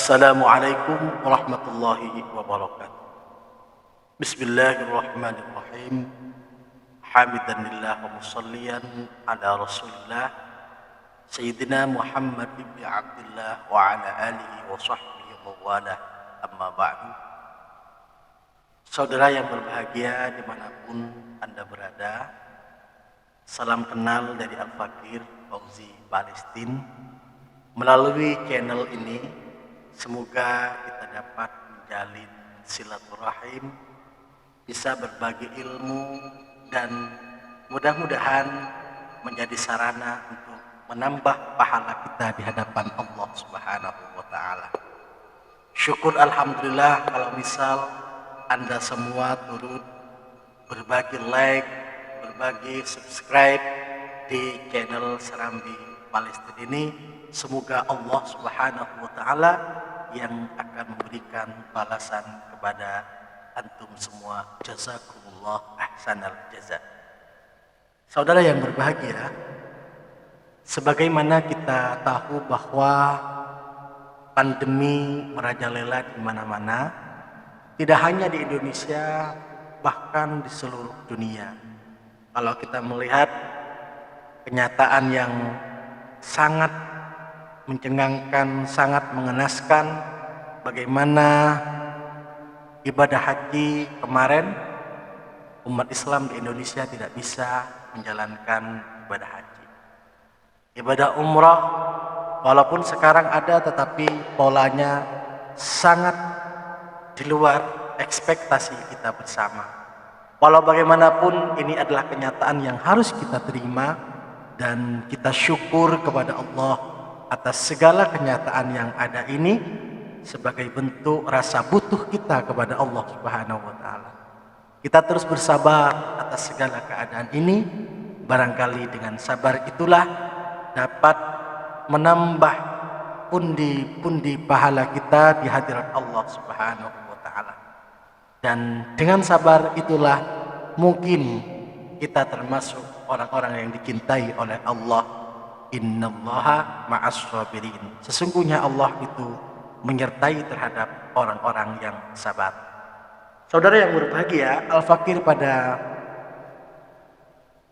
Assalamualaikum warahmatullahi wabarakatuh. Bismillahirrahmanirrahim. Hamidanillah wa musalliyan ala rasulillah Sayyidina Muhammad ibn Abdullah wa ala alihi wa sahbihi wa wala, amma ba'du. Saudara yang berbahagia dimanapun Anda berada, salam kenal dari Al-Fakir Fauzi Palestin. Melalui channel ini semoga kita dapat menjalin silaturahim, bisa berbagi ilmu, dan mudah-mudahan menjadi sarana untuk menambah pahala kita di hadapan Allah Subhanahu wa Ta'ala. Syukur alhamdulillah kalau misal Anda semua turut berbagi like, berbagi subscribe di channel Serambi Palestin ini. Semoga Allah Subhanahu wa Ta'ala yang akan memberikan balasan kepada antum semua. Jazakumullah ahsanal jaza. Saudara yang berbahagia, sebagaimana kita tahu bahwa pandemi merajalela di mana-mana, tidak hanya di Indonesia, bahkan di seluruh dunia. Kalau kita melihat kenyataan yang sangat mencengangkan, sangat mengenaskan, bagaimana ibadah haji kemarin umat Islam di Indonesia tidak bisa menjalankan ibadah haji. Ibadah umrah walaupun sekarang ada, tetapi polanya sangat di luar ekspektasi kita bersama. Walau bagaimanapun ini adalah kenyataan yang harus kita terima, dan kita syukur kepada Allah atas segala kenyataan yang ada ini sebagai bentuk rasa butuh kita kepada Allah Subhanahu wa Ta'ala. Kita terus bersabar atas segala keadaan ini. Barangkali dengan sabar itulah dapat menambah pundi-pundi pahala kita di hadirat Allah Subhanahu wa Ta'ala. Dan dengan sabar itulah mungkin kita termasuk orang-orang yang dicintai oleh Allah. Innallaha ma'as sabirin. Sesungguhnya Allah itu menyertai terhadap orang-orang yang sabar. Saudara yang berbahagia, Al-Fakir pada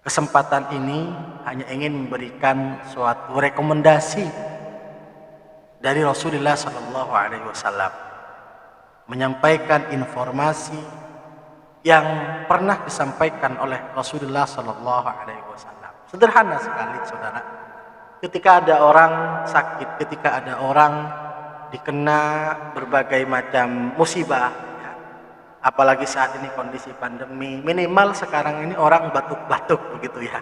kesempatan ini hanya ingin memberikan suatu rekomendasi dari Rasulullah Sallallahu Alaihi Wasallam, menyampaikan informasi yang pernah disampaikan oleh Rasulullah Sallallahu Alaihi Wasallam. Sederhana sekali, saudara. Ketika ada orang sakit, ketika ada orang dikena berbagai macam musibah, ya, apalagi saat ini kondisi pandemi, minimal sekarang ini orang batuk-batuk begitu ya.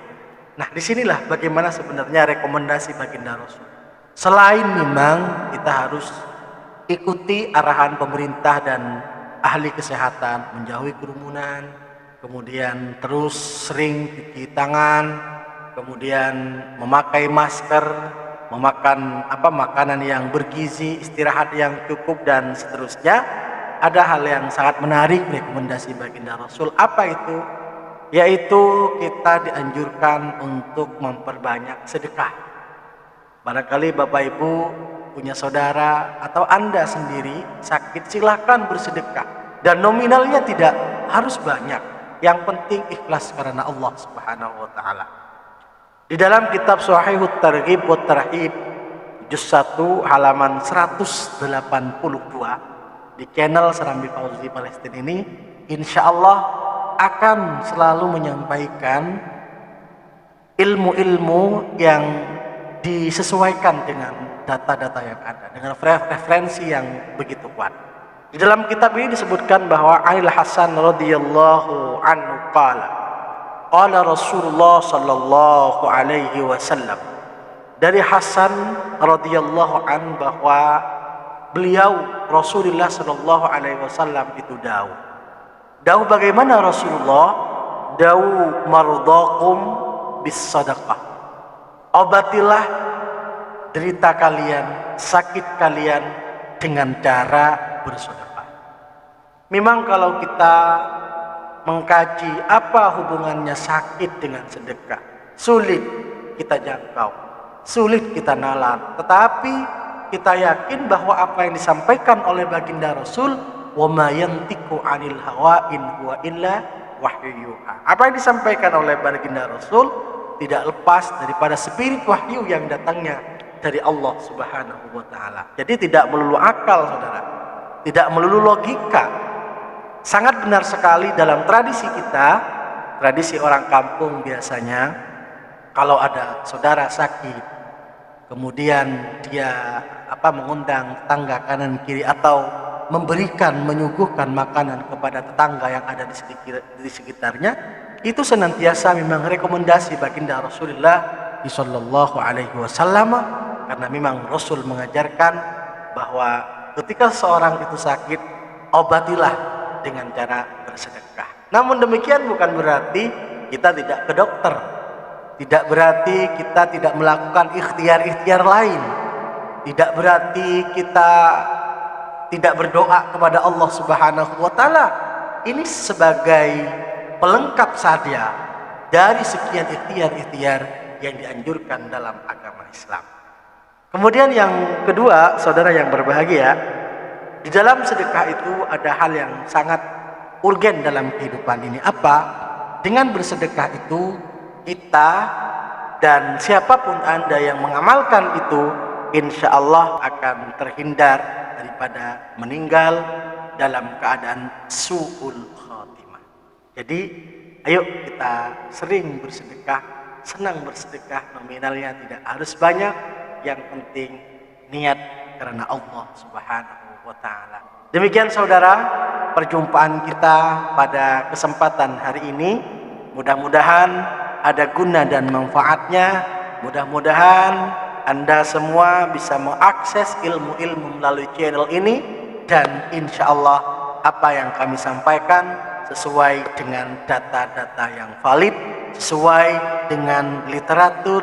Nah, disinilah bagaimana sebenarnya rekomendasi baginda Rasul. Selain memang kita harus ikuti arahan pemerintah dan ahli kesehatan, menjauhi kerumunan, kemudian terus sering cuci tangan, kemudian memakai masker, memakan makanan yang bergizi, istirahat yang cukup, dan seterusnya. Ada hal yang sangat menarik rekomendasi baginda Rasul. Apa itu? Yaitu kita dianjurkan untuk memperbanyak sedekah. Barangkali Bapak Ibu punya saudara atau Anda sendiri sakit, silahkan bersedekah. Dan nominalnya tidak harus banyak. Yang penting ikhlas karena Allah Subhanahu wa Ta'ala. Di dalam kitab Sahihut Targhib wa Tarhib juz 1 halaman 182 di channel Serambi Fauzi Palestin ini, insya Allah akan selalu menyampaikan ilmu-ilmu yang disesuaikan dengan data-data yang ada, dengan referensi yang begitu kuat. Di dalam kitab ini disebutkan bahwa Anil Hasan radhiyallahu anhu qala Rasulullah sallallahu alaihi wasallam, dari Hasan radhiyallahu an bahwa beliau Rasulullah sallallahu alaihi wasallam itu dawuh bagaimana Rasulullah? Dawuh mardakum bis sadaqah. Obatilah derita kalian, sakit kalian dengan cara bersedekah. Memang kalau kita mengkaji apa hubungannya sakit dengan sedekah, sulit kita jangkau, sulit kita nalar. Tetapi kita yakin bahwa apa yang disampaikan oleh baginda Rasul, wa ma yantiqu 'anil hawa in huwa illa wahyu yuha. Apa yang disampaikan oleh baginda Rasul tidak lepas daripada spirit wahyu yang datangnya dari Allah Subhanahu wa taala. Jadi tidak melulu akal, Saudara. Tidak melulu logika. Sangat benar sekali dalam tradisi kita, tradisi orang kampung biasanya, kalau ada saudara sakit, kemudian dia mengundang tetangga kanan kiri atau menyuguhkan makanan kepada tetangga yang ada di sekitarnya, itu senantiasa memang rekomendasi baginda Rasulullah sallallahu alaihi wasallam, karena memang Rasul mengajarkan bahwa ketika seorang itu sakit, obatilah dengan cara bersedekah. Namun demikian bukan berarti kita tidak ke dokter, tidak berarti kita tidak melakukan ikhtiar-ikhtiar lain, tidak berarti kita tidak berdoa kepada Allah Subhanahu wa taala. Ini sebagai pelengkap saja dari sekian ikhtiar-ikhtiar yang dianjurkan dalam agama Islam. Kemudian yang kedua, saudara yang berbahagia, di dalam sedekah itu ada hal yang sangat urgen dalam kehidupan ini. Apa? Dengan bersedekah itu kita dan siapapun Anda yang mengamalkan itu, insya Allah akan terhindar daripada meninggal dalam keadaan su'ul khatimah. Jadi ayo kita sering bersedekah, senang bersedekah, nominalnya tidak harus banyak, yang penting niat karena Allah Subhanahu wa taala. Demikian saudara, perjumpaan kita pada kesempatan hari ini. Mudah-mudahan ada guna dan manfaatnya. Mudah-mudahan Anda semua bisa mengakses ilmu-ilmu melalui channel ini, dan insya Allah apa yang kami sampaikan sesuai dengan data-data yang valid, sesuai dengan literatur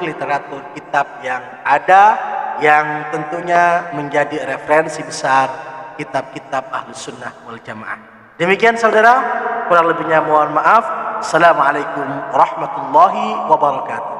kitab yang ada, yang tentunya menjadi referensi besar kitab-kitab Ahlus Sunnah wal Jamaah. Demikian saudara, kurang lebihnya mohon maaf. Assalamualaikum warahmatullahi wabarakatuh.